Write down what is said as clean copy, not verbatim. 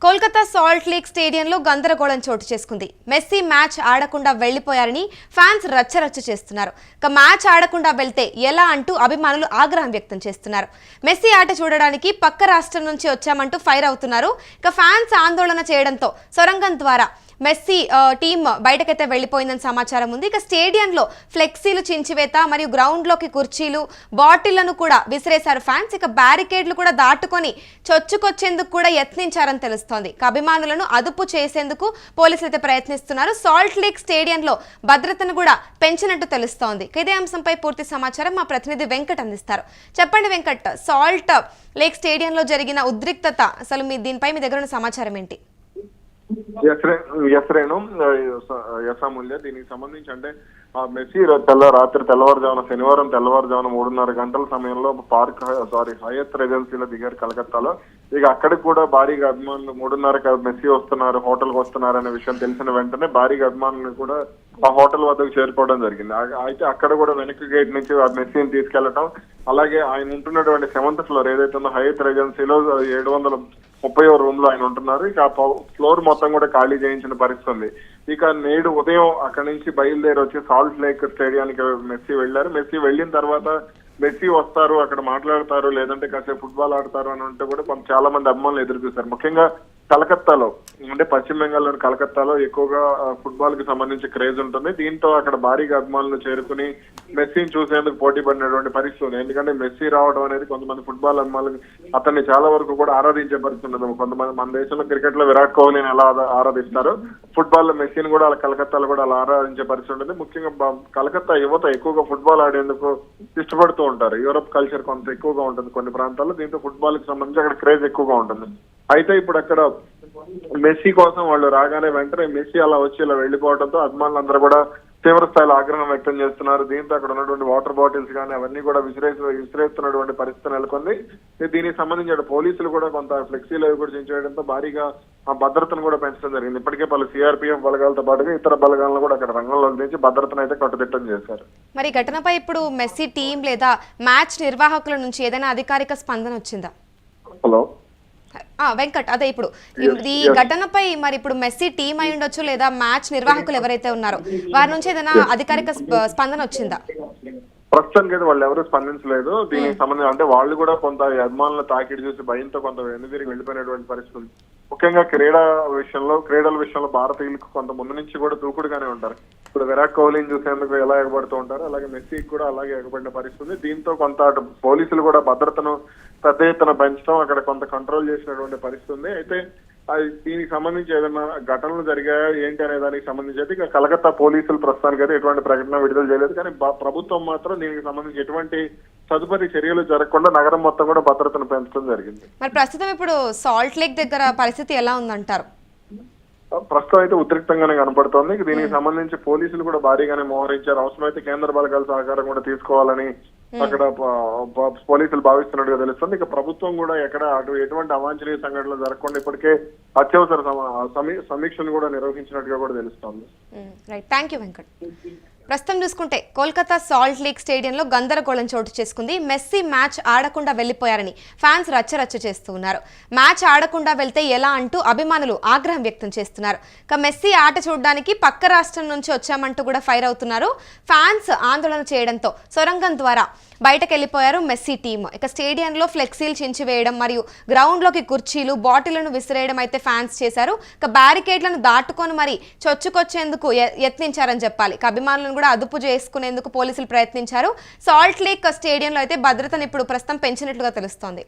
Kolkata salt lake స్టేడియంలో గందరగోళం చోటు చేసుకుంది. మెస్సీ మ్యాచ్ ఆడకుండా వెళ్లిపోయారని ఫ్యాన్స్ రచ్చరచ్చ చేస్తున్నారు. మ్యాచ్ ఆడకుండా వెళ్తే ఎలా అంటూ అభిమానులు ఆగ్రహం వ్యక్తం చేస్తున్నారు. మెస్సీ ఆట చూడడానికి పక్క రాష్ట్రం నుంచి వచ్చామంటూ ఫైర్ అవుతున్నారు. ఫ్యాన్స్ ఆందోళన చేయడంతో సొరంగం ద్వారా మెస్సీ టీం బయటకైతే వెళ్లిపోయిందని సమాచారం ఉంది. స్టేడియంలో ఫ్లెక్సీలు చించివేత మరియు గ్రౌండ్లోకి కుర్చీలు బాటిళ్లను కూడా విసిరేశారు ఫ్యాన్స్. బ్యారికేడ్లు కూడా దాటుకొని చొచ్చుకొచ్చేందుకు కూడా యత్నించారని తెలుస్తోంది. అభిమానులను అదుపు చేసేందుకు పోలీసులు అయితే ప్రయత్నిస్తున్నారు. సాల్ట్ లేక్ స్టేడియంలో భద్రతను కూడా పెంచినట్టు తెలుస్తోంది. ఇదే అంశంపై పూర్తి సమాచారం మా ప్రతినిధి వెంకట్ అందిస్తారు. చెప్పండి వెంకట్, సాల్ట్ లేక్ స్టేడియంలో జరిగిన ఉద్రిక్తత అసలు దీనిపై మీ దగ్గర ఉన్న సమాచారం ఏంటి? యసామూల్య దీనికి సంబంధించి అంటే మెస్సీ రాత్రి తెల్లవారుజామున శనివారం తెల్లవారుజామున 3:30 గంటల సమయంలో హయత్ రెజెన్సీలో దిగారు కలకత్తాలో. అక్కడికి కూడా భారీగా అభిమానులు 3:30కి మెస్సీ వస్తున్నారు, హోటల్కి వస్తున్నారు అనే విషయం తెలిసిన వెంటనే భారీగా అభిమానులు కూడా ఆ హోటల్ వద్దకు చేరుకోవడం జరిగింది. అయితే అక్కడ కూడా వెనక్కి గేట్ నుంచి ఆ మెస్సీని తీసుకెళ్లటం, అలాగే ఆయన ఉంటున్నటువంటి 7th ఫ్లోర్ ఏదైతే ఉందో హయత్ రెజెన్సీలో 730వ రూమ్ లో ఆయన ఉంటున్నారు. ఆ ఫ్లోర్ మొత్తం కూడా ఖాళీ చేయించిన పరిస్థితి ఉంది. నేడు ఉదయం అక్కడి నుంచి బయలుదేరి వచ్చి సాల్ట్ లేక్ స్టేడియానికి మెస్సీ వెళ్లారు. మెస్సీ వెళ్లిన తర్వాత మెస్సీ వస్తారు, అక్కడ మాట్లాడతారు, లేదంటే కాసేపు ఫుట్బాల్ ఆడతారు అని అంటే కూడా చాలా మంది అభిమానులు ఎదురు చూశారు. ముఖ్యంగా కలకత్తాలో అంటే పశ్చిమ బెంగాల్లోని కలకత్తాలో ఎక్కువగా ఫుట్బాల్ కి సంబంధించి క్రేజ్ ఉంటుంది. దీంతో అక్కడ భారీగా అభిమానులు చేరుకుని మెస్సీని చూసేందుకు పోటీ పడినటువంటి పరిస్థితి ఉంది. ఎందుకంటే మెస్సీ రావడం అనేది కొంతమంది ఫుట్బాల్ అభిమానులు అతన్ని చాలా వరకు కూడా ఆరాధించే పరిస్థితి ఉండదు. కొంతమంది మన దేశంలో క్రికెట్ లో విరాట్ కోహ్లీని ఎలా ఆరాధిస్తారు, ఫుట్బాల్ లో మెస్సీని కూడా కలకత్తాలో కూడా అలా ఆరాధించే పరిస్థితి ఉంటుంది. ముఖ్యంగా కలకత్తా యువత ఎక్కువగా ఫుట్బాల్ ఆడేందుకు ఇష్టపడుతూ ఉంటారు. యూరోప్ కల్చర్ కొంత ఎక్కువగా ఉంటుంది కొన్ని ప్రాంతాల్లో. దీంతో ఫుట్బాల్ కి సంబంధించి అక్కడ క్రేజ్ ఎక్కువగా ఉంటుంది. అయితే ఇప్పుడు అక్కడ మెస్సీ కోసం వాళ్ళు రాగానే వెంటనే మెస్సీ అలా వచ్చి ఇలా వెళ్లిపోవడంతో అభిమానులందరూ కూడా తీవ్ర స్థాయిలో ఆగ్రహం వ్యక్తం చేస్తున్నారు. దీంతో అక్కడ ఉన్నటువంటి వాటర్ బాటిల్స్ కానీ అవన్నీ కూడా విసిరేస్తున్నటువంటి పరిస్థితి నెలకొంది. దీనికి సంబంధించి పోలీసులు కూడా కొంత ఫ్లెక్సీలు కూడా చించేయడంతో భారీగా ఆ భద్రతను కూడా పెంచడం జరిగింది. ఇప్పటికే పలు సిఆర్పీఎఫ్ బలగాలతో పాటుగా ఇతర బలగాలను కూడా అక్కడ రంగంలోకి దించి భద్రతను అయితే కట్టుదిట్టం చేశారు. మరి ఘటనపై ఇప్పుడు మెస్సీ టీం లేదా మ్యాచ్ నిర్వాహకుల నుంచి ఏదైనా అధికారిక స్పందన వచ్చిందా? హలో వెంకట్, అదే ఇప్పుడు ఈ ఘటనపై మరి ఇప్పుడు మెస్సీ టీం అయి ఉండొచ్చు లేదా మ్యాచ్ నిర్వాహకులు ఎవరైతే ఉన్నారో వారి నుంచి ఏదైనా అధికారిక స్పందన వచ్చిందా? ప్రస్తుతానికి అయితే వాళ్ళు ఎవరు స్పందించలేదు. దీనికి సంబంధించి అంటే వాళ్ళు కూడా కొంత అభిమానుల తాకిడి చూసి భయంతో కొంత వెనుదిరిగి వెళ్ళిపోయినటువంటి పరిస్థితి. ముఖ్యంగా క్రీడల విషయంలో భారతీయులకు కొంత ముందు నుంచి కూడా దూకుడుగానే ఉంటారు. ఇప్పుడు విరాట్ కోహ్లీని చూసేందుకు ఎలా ఎగబడుతూ ఉంటారు, అలాగే మెస్సీకి కూడా అలాగే ఎగబడిన పరిస్థితి. దీంతో కొంత పోలీసులు కూడా భద్రతను పెద్ద ఎత్తున పెంచడం, అక్కడ కొంత కంట్రోల్ చేసినటువంటి పరిస్థితి ఉంది. అయితే దీనికి సంబంధించి ఏదైనా ఘటనలు జరిగాయా ఏంటి అనే దానికి సంబంధించి అయితే కలకత్తా పోలీసులు ప్రస్తుతానికి అయితే ఎటువంటి ప్రకటన విడుదల చేయలేదు. కానీ ప్రభుత్వం మాత్రం దీనికి సంబంధించి ఎటువంటి తదుపరి చర్యలు జరగకుండా నగరం మొత్తం కూడా భద్రతను పెంచడం జరిగింది. మరి ప్రస్తుతం ఇప్పుడు సాల్ట్ లేక్ దగ్గర పరిస్థితి ఎలా ఉందంటారు? ప్రస్తుతం అయితే ఉద్రిక్తంగానే కనపడుతోంది. దీనికి సంబంధించి పోలీసులు కూడా భారీగానే మోహరించారు. అవసరమైతే కేంద్ర బలగాల సహకారం కూడా తీసుకోవాలని అక్కడ పోలీసులు భావిస్తున్నట్టుగా తెలుస్తుంది. ప్రభుత్వం కూడా ఎటువంటి అవాంఛనీయ సంఘటనలు జరగకుండా ఇప్పటికే అత్యవసర సమీక్షను కూడా నిర్వహించినట్టుగా కూడా తెలుస్తోంది. Thank you Venkat. ప్రస్తుతం చూసుకుంటే కోల్కతా సాల్ట్ లేక్ స్టేడియంలో గందరగోళం చోటు చేసుకుంది. మెస్సీ మ్యాచ్ ఆడకుండా వెళ్లిపోయారని ఫ్యాన్స్ రచ్చరచ్చ చేస్తూ ఉన్నారు. మ్యాచ్ ఆడకుండా వెళ్తే ఎలా అంటూ అభిమానులు ఆగ్రహం వ్యక్తం చేస్తున్నారు. మెస్సీ ఆట చూడడానికి పక్క రాష్ట్రం నుంచి వచ్చామంటూ కూడా ఫైర్ అవుతున్నారు. ఫ్యాన్స్ ఆందోళన చేయడంతో సొరంగం ద్వారా బయటకు వెళ్లిపోయారు మెస్సీ టీం. స్టేడియంలో ఫ్లెక్సీలు చించివేయడం మరియు గ్రౌండ్లోకి కుర్చీలు బాటిళ్లను విసిరేయడం అయితే ఫ్యాన్స్ చేశారు. బ్యారికేడ్లను దాటుకొని మరి చొచ్చుకొచ్చేందుకు యత్నించారని చెప్పాలి. అభిమానులను కూడా అదుపు చేసుకునేందుకు పోలీసులు ప్రయత్నించారు. సాల్ట్ లేక్ స్టేడియంలో అయితే భద్రతను ఇప్పుడు ప్రస్తుతం పెంచినట్లుగా తెలుస్తోంది.